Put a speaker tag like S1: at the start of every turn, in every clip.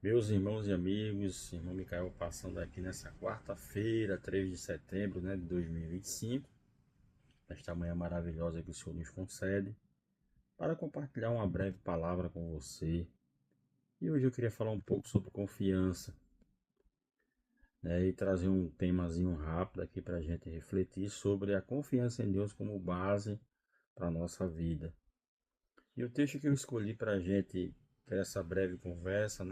S1: Meus irmãos e amigos, irmão Micael passando aqui nessa quarta-feira, 3 de setembro, de 2025, nesta manhã maravilhosa que o Senhor nos concede, para compartilhar uma breve palavra com você. E hoje eu queria falar um pouco sobre confiança, e trazer um temazinho rápido aqui para a gente refletir sobre a confiança em Deus como base para a nossa vida. E o texto que eu escolhi para a gente ter essa breve conversa,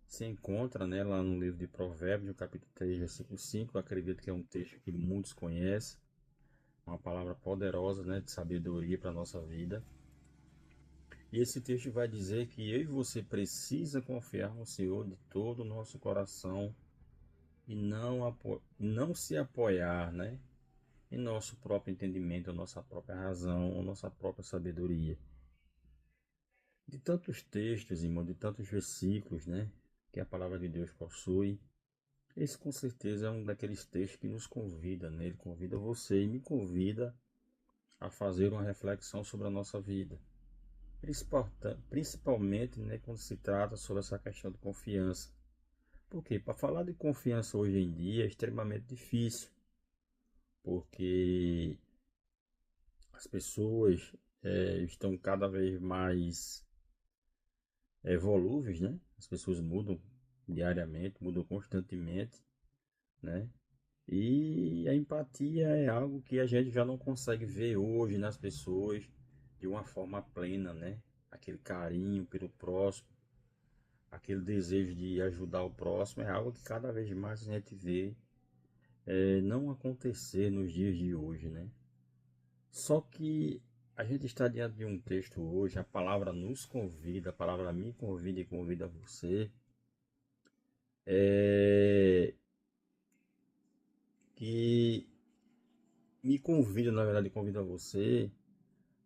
S1: se encontra, lá no livro de Provérbios, no capítulo 3, versículo 5. Eu acredito que é um texto que muitos conhecem, uma palavra poderosa, de sabedoria para a nossa vida. E esse texto vai dizer que eu e você precisa confiar no Senhor de todo o nosso coração e não se apoiar, em nosso próprio entendimento, nossa própria razão, nossa própria sabedoria. De tantos textos, irmão, de tantos versículos, que a palavra de Deus possui, esse com certeza é um daqueles textos que nos convida, Ele convida você e me convida a fazer uma reflexão sobre a nossa vida. Principalmente, quando se trata sobre essa questão de confiança. Porque para falar de confiança hoje em dia é extremamente difícil, porque as pessoas estão cada vez mais volúveis, As pessoas mudam diariamente, mudam constantemente, né? E a empatia é algo que a gente já não consegue ver hoje nas pessoas de uma forma plena, Aquele carinho pelo próximo, aquele desejo de ajudar o próximo é algo que cada vez mais a gente vê não acontecer nos dias de hoje, Só que a gente está diante de um texto hoje, a palavra nos convida, a palavra me convida e convida você, é, que me convida, na verdade, convida você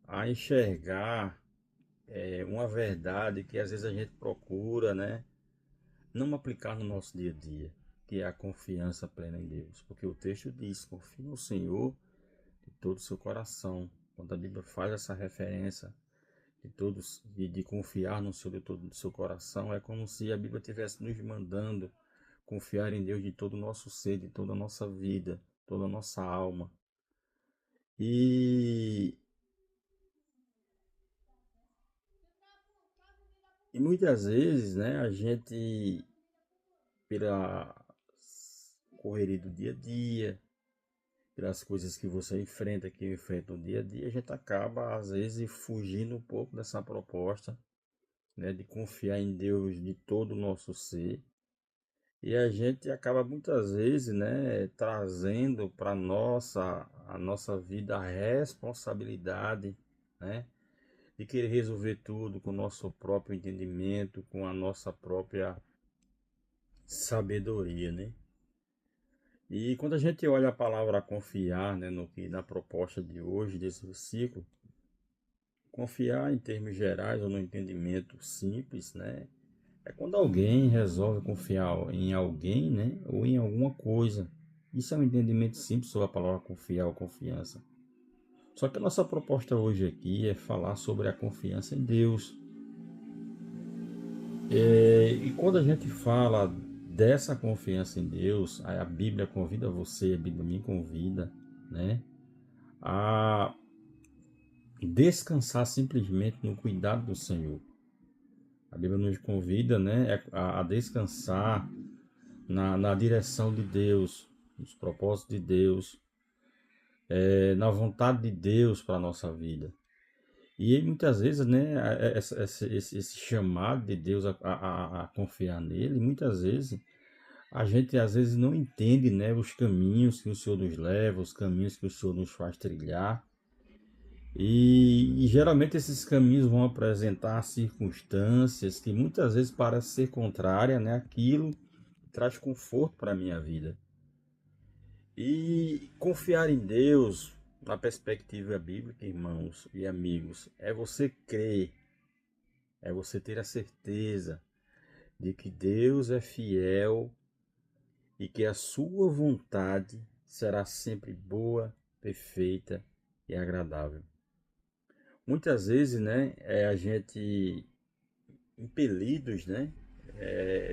S1: a enxergar uma verdade que às vezes a gente procura, não aplicar no nosso dia a dia, que é a confiança plena em Deus. Porque o texto diz: confie no Senhor de todo o seu coração. Quando a Bíblia faz essa referência de confiar no Senhor de todo o seu coração, é como se a Bíblia estivesse nos mandando confiar em Deus de todo o nosso ser, de toda a nossa vida, toda a nossa alma. E, e muitas vezes, a gente, pela correria do dia a dia, pelas coisas que você enfrenta, que eu enfrento no dia a dia, a gente acaba às vezes fugindo um pouco dessa proposta, de confiar em Deus de todo o nosso ser. E a gente acaba muitas vezes, trazendo para a nossa vida a responsabilidade, de querer resolver tudo com o nosso próprio entendimento, com a nossa própria sabedoria, E quando a gente olha a palavra confiar, no que na proposta de hoje desse versículo, confiar em termos gerais ou no entendimento simples, é quando alguém resolve confiar em alguém, ou em alguma coisa. Isso é um entendimento simples sobre a palavra confiar ou confiança. Só que a nossa proposta hoje aqui é falar sobre a confiança em Deus. E quando a gente fala dessa confiança em Deus, a Bíblia convida você, a Bíblia me convida, a descansar simplesmente no cuidado do Senhor. A Bíblia nos convida, a descansar na direção de Deus, nos propósitos de Deus, na vontade de Deus para a nossa vida. E muitas vezes, esse chamado de Deus a confiar nele, muitas vezes a gente às vezes não entende, os caminhos que o Senhor nos leva, os caminhos que o Senhor nos faz trilhar. E geralmente esses caminhos vão apresentar circunstâncias que muitas vezes parecem ser contrárias, àquilo que traz conforto para a minha vida. E confiar em Deus, na perspectiva bíblica, irmãos e amigos, é você crer, é você ter a certeza de que Deus é fiel e que a sua vontade será sempre boa, perfeita e agradável. Muitas vezes, a gente impelidos,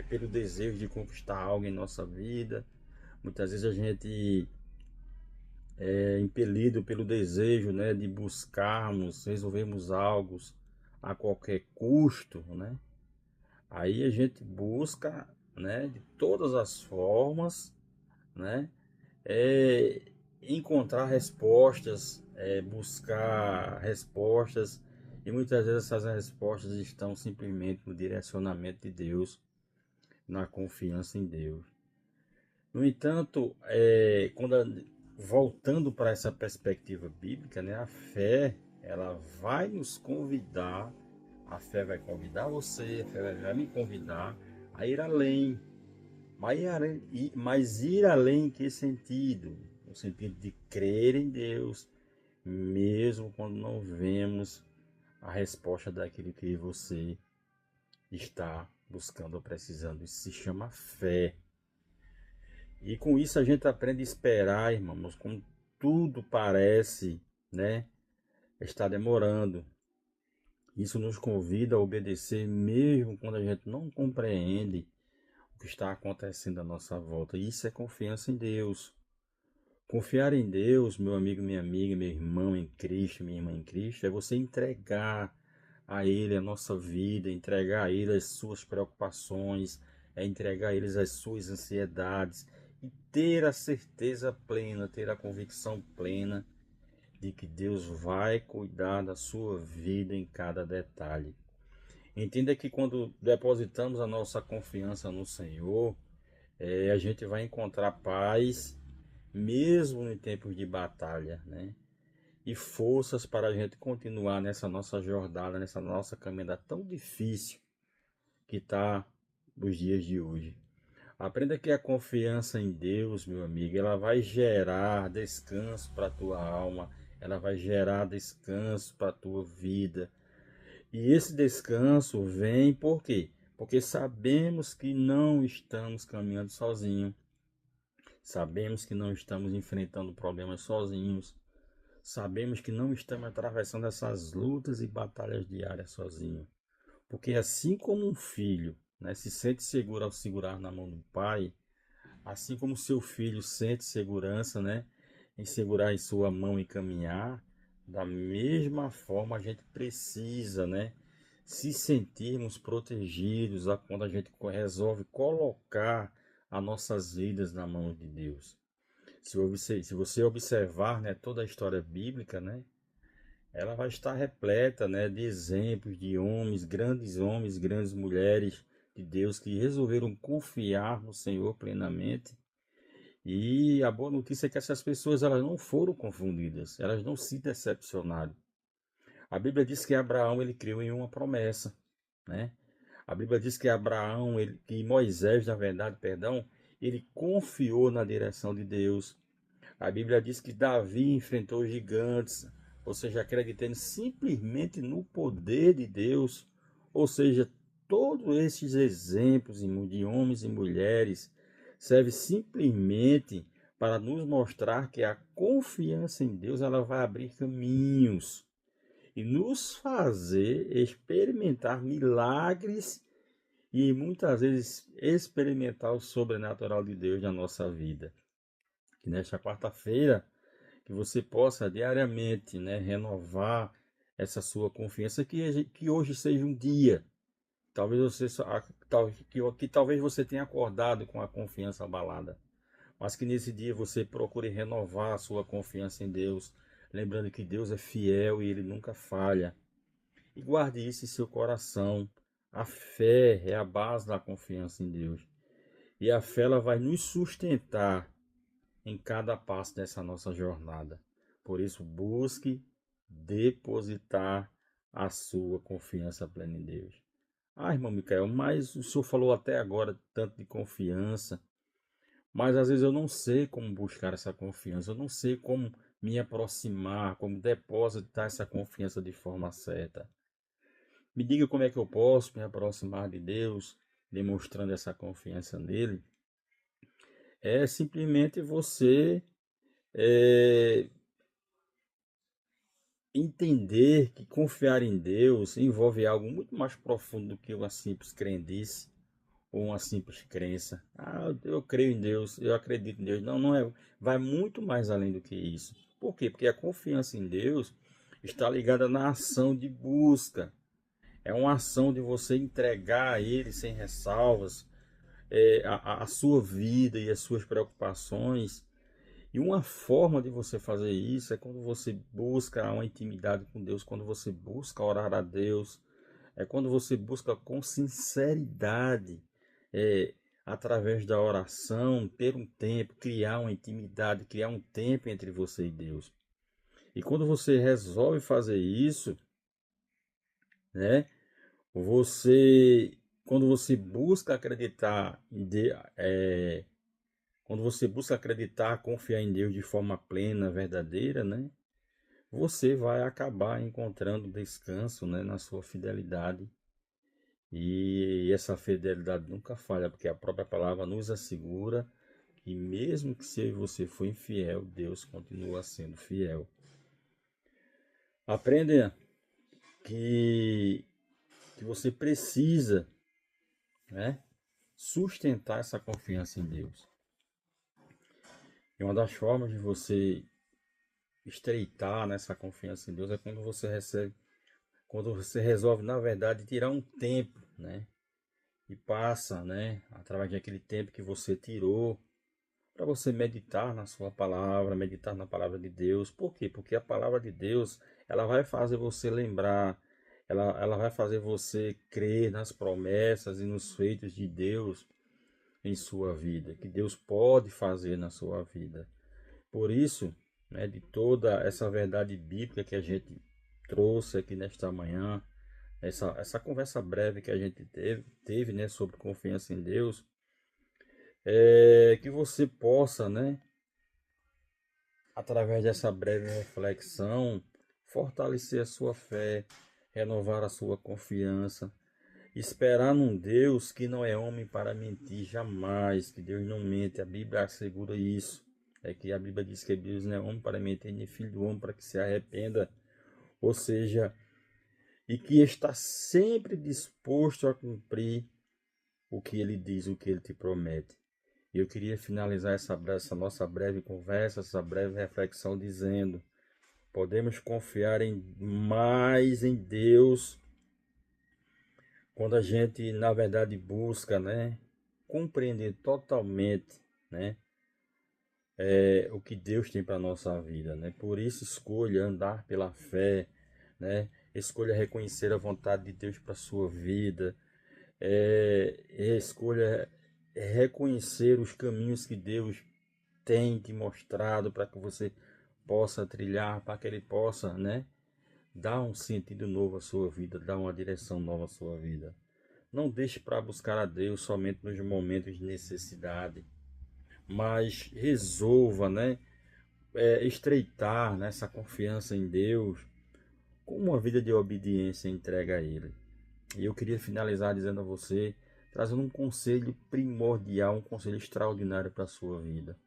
S1: pelo desejo de conquistar algo em nossa vida. Muitas vezes a gente é impelido pelo desejo, né, de buscarmos, resolvermos algo a qualquer custo, né? Aí a gente busca, né, de todas as formas, né, é, encontrar respostas, buscar respostas, e muitas vezes essas respostas estão simplesmente no direcionamento de Deus, na confiança em Deus. No entanto, voltando para essa perspectiva bíblica, né, a fé ela vai nos convidar, a fé vai convidar você, a fé vai me convidar a ir além. Mas ir além em que sentido? No sentido de crer em Deus, mesmo quando não vemos a resposta daquilo que você está buscando ou precisando. Isso se chama fé. E com isso a gente aprende a esperar, irmãos, quando tudo parece, né, estar demorando. Isso nos convida a obedecer mesmo quando a gente não compreende o que está acontecendo à nossa volta. Isso é confiança em Deus. Confiar em Deus, meu amigo, minha amiga, meu irmão em Cristo, minha irmã em Cristo, é você entregar a Ele a nossa vida, entregar a Ele as suas preocupações, é entregar a Ele as suas ansiedades e ter a certeza plena, ter a convicção plena de que Deus vai cuidar da sua vida em cada detalhe. Entenda que quando depositamos a nossa confiança no Senhor, a gente vai encontrar paz mesmo em tempos de batalha, né? E forças para a gente continuar nessa nossa jornada, nessa nossa caminhada tão difícil que está nos dias de hoje. Aprenda que a confiança em Deus, meu amigo, ela vai gerar descanso para a tua alma, ela vai gerar descanso para a tua vida. E esse descanso vem por quê? Porque sabemos que não estamos caminhando sozinhos. Sabemos que não estamos enfrentando problemas sozinhos. Sabemos que não estamos atravessando essas lutas e batalhas diárias sozinhos. Porque assim como um filho, né, se sente seguro ao segurar na mão do pai, assim como seu filho sente segurança, né, em segurar em sua mão e caminhar, da mesma forma a gente precisa, né, se sentirmos protegidos quando a gente resolve colocar as nossas vidas na mão de Deus. Se você observar, né, toda a história bíblica, né, ela vai estar repleta, né, de exemplos de homens, grandes mulheres de Deus que resolveram confiar no Senhor plenamente. E a boa notícia é que essas pessoas elas não foram confundidas, elas não se decepcionaram. A Bíblia diz que Abraão ele creu em uma promessa, né? A Bíblia diz que que Moisés, na verdade, perdão, ele confiou na direção de Deus. A Bíblia diz que Davi enfrentou gigantes, ou seja, acreditando simplesmente no poder de Deus. Ou seja, todos esses exemplos de homens e mulheres servem simplesmente para nos mostrar que a confiança em Deus ela vai abrir caminhos e nos fazer experimentar milagres e muitas vezes experimentar o sobrenatural de Deus na nossa vida. Que nesta quarta-feira que você possa diariamente, né, renovar essa sua confiança, que hoje seja um dia, talvez você que talvez você tenha acordado com a confiança abalada, mas que nesse dia você procure renovar a sua confiança em Deus, lembrando que Deus é fiel e ele nunca falha. E guarde isso em seu coração. A fé é a base da confiança em Deus. E a fé ela vai nos sustentar em cada passo dessa nossa jornada. Por isso, busque depositar a sua confiança plena em Deus. Ah, irmão Micael, mas o senhor falou até agora tanto de confiança, mas às vezes eu não sei como buscar essa confiança, eu não sei como me aproximar, como depositar essa confiança de forma certa. Me diga como é que eu posso me aproximar de Deus, demonstrando essa confiança nele. É simplesmente você é, entender que confiar em Deus envolve algo muito mais profundo do que uma simples crendice ou uma simples crença. Ah, eu creio em Deus, eu acredito em Deus. Não, não é. Vai muito mais além do que isso. Por quê? Porque a confiança em Deus está ligada na ação de busca. É uma ação de você entregar a Ele sem ressalvas, a sua vida e as suas preocupações. E uma forma de você fazer isso é quando você busca uma intimidade com Deus, quando você busca orar a Deus, é quando você busca com sinceridade, é, através da oração, ter um tempo, criar uma intimidade, criar um tempo entre você e Deus. E quando você resolve fazer isso, né, você, quando você busca acreditar em Deus, quando você busca acreditar, confiar em Deus de forma plena, verdadeira, né, você vai acabar encontrando descanso, né, na sua fidelidade. E essa fidelidade nunca falha, porque a própria palavra nos assegura que mesmo que se você for infiel, Deus continua sendo fiel. Aprenda que, que você precisa, né, sustentar essa confiança em Deus. E uma das formas de você estreitar nessa confiança em Deus é quando você recebe, quando você resolve, na verdade, tirar um tempo, né? E passa, né, através daquele tempo que você tirou para você meditar na sua palavra, meditar na palavra de Deus. Por quê? Porque a palavra de Deus, ela vai fazer você lembrar, ela vai fazer você crer nas promessas e nos feitos de Deus em sua vida, que Deus pode fazer na sua vida. Por isso, né, de toda essa verdade bíblica que a gente trouxe aqui nesta manhã, essa conversa breve que a gente teve, né, sobre confiança em Deus, que você possa, né, através dessa breve reflexão, fortalecer a sua fé, renovar a sua confiança, esperar num Deus que não é homem para mentir jamais, que Deus não mente, a Bíblia assegura isso. É que a Bíblia diz que Deus não é homem para mentir, nem filho do homem para que se arrependa. Ou seja, e que está sempre disposto a cumprir o que ele diz, o que ele te promete. E eu queria finalizar essa nossa breve conversa, essa breve reflexão dizendo: podemos confiar mais em Deus quando a gente, na verdade, busca, né, compreender totalmente, né, o que Deus tem para nossa vida, né? Por isso escolha andar pela fé, né? Escolha reconhecer a vontade de Deus para sua vida, escolha reconhecer os caminhos que Deus tem te mostrado para que você possa trilhar, para que Ele possa, né, dar um sentido novo à sua vida, dar uma direção nova à sua vida. Não deixe para buscar a Deus somente nos momentos de necessidade, mas resolva, né, estreitar nessa confiança em Deus com uma vida de obediência e entrega a Ele. E eu queria finalizar dizendo a você, trazendo um conselho primordial, um conselho extraordinário para a sua vida.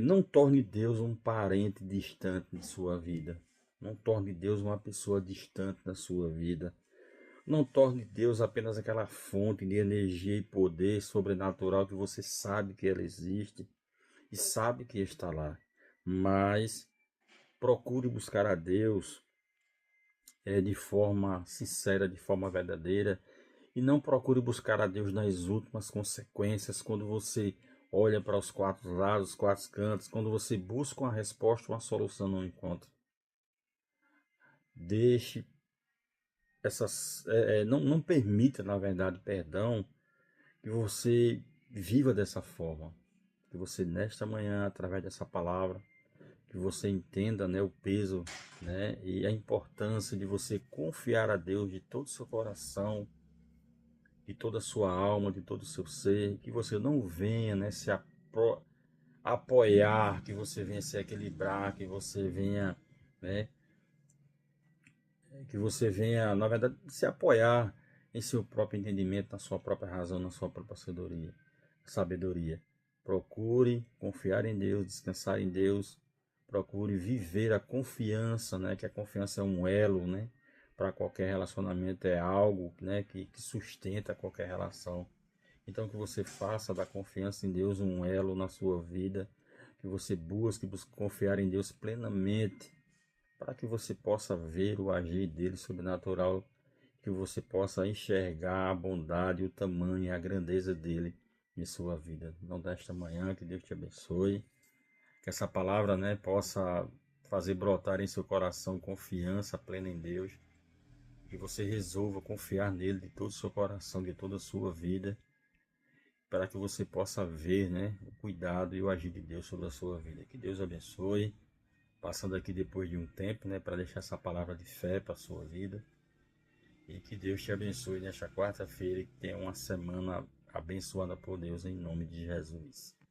S1: Não torne Deus um parente distante de sua vida. Não torne Deus uma pessoa distante da sua vida. Não torne Deus apenas aquela fonte de energia e poder sobrenatural que você sabe que ela existe e sabe que está lá. Mas procure buscar a Deus de forma sincera, de forma verdadeira. E não procure buscar a Deus nas últimas consequências, quando você olha para os quatro lados, os quatro cantos, quando você busca uma resposta, uma solução não encontra. Deixe essas, não permita, na verdade, perdão, que você viva dessa forma. Que você nesta manhã, através dessa palavra, que você entenda, né, o peso, né, e a importância de você confiar a Deus de todo o seu coração, de toda a sua alma, de todo o seu ser, que você não venha, né, apoiar, que você venha se equilibrar, que você venha, né, que você venha, na verdade, se apoiar em seu próprio entendimento, na sua própria razão, na sua própria sabedoria. Procure confiar em Deus, descansar em Deus, procure viver a confiança, né, que a confiança é um elo, né, para qualquer relacionamento, é algo, né, que sustenta qualquer relação. Então que você faça da confiança em Deus um elo na sua vida, que você busque confiar em Deus plenamente, para que você possa ver o agir dele sobrenatural, que você possa enxergar a bondade, o tamanho e a grandeza dele em sua vida. Não desta manhã, que Deus te abençoe, que essa palavra, né, possa fazer brotar em seu coração confiança plena em Deus, que você resolva confiar nele de todo o seu coração, de toda a sua vida, para que você possa ver, né, o cuidado e o agir de Deus sobre a sua vida. Que Deus abençoe. Passando aqui depois de um tempo, né, para deixar essa palavra de fé para a sua vida. E que Deus te abençoe nesta quarta-feira e que tenha uma semana abençoada por Deus em nome de Jesus.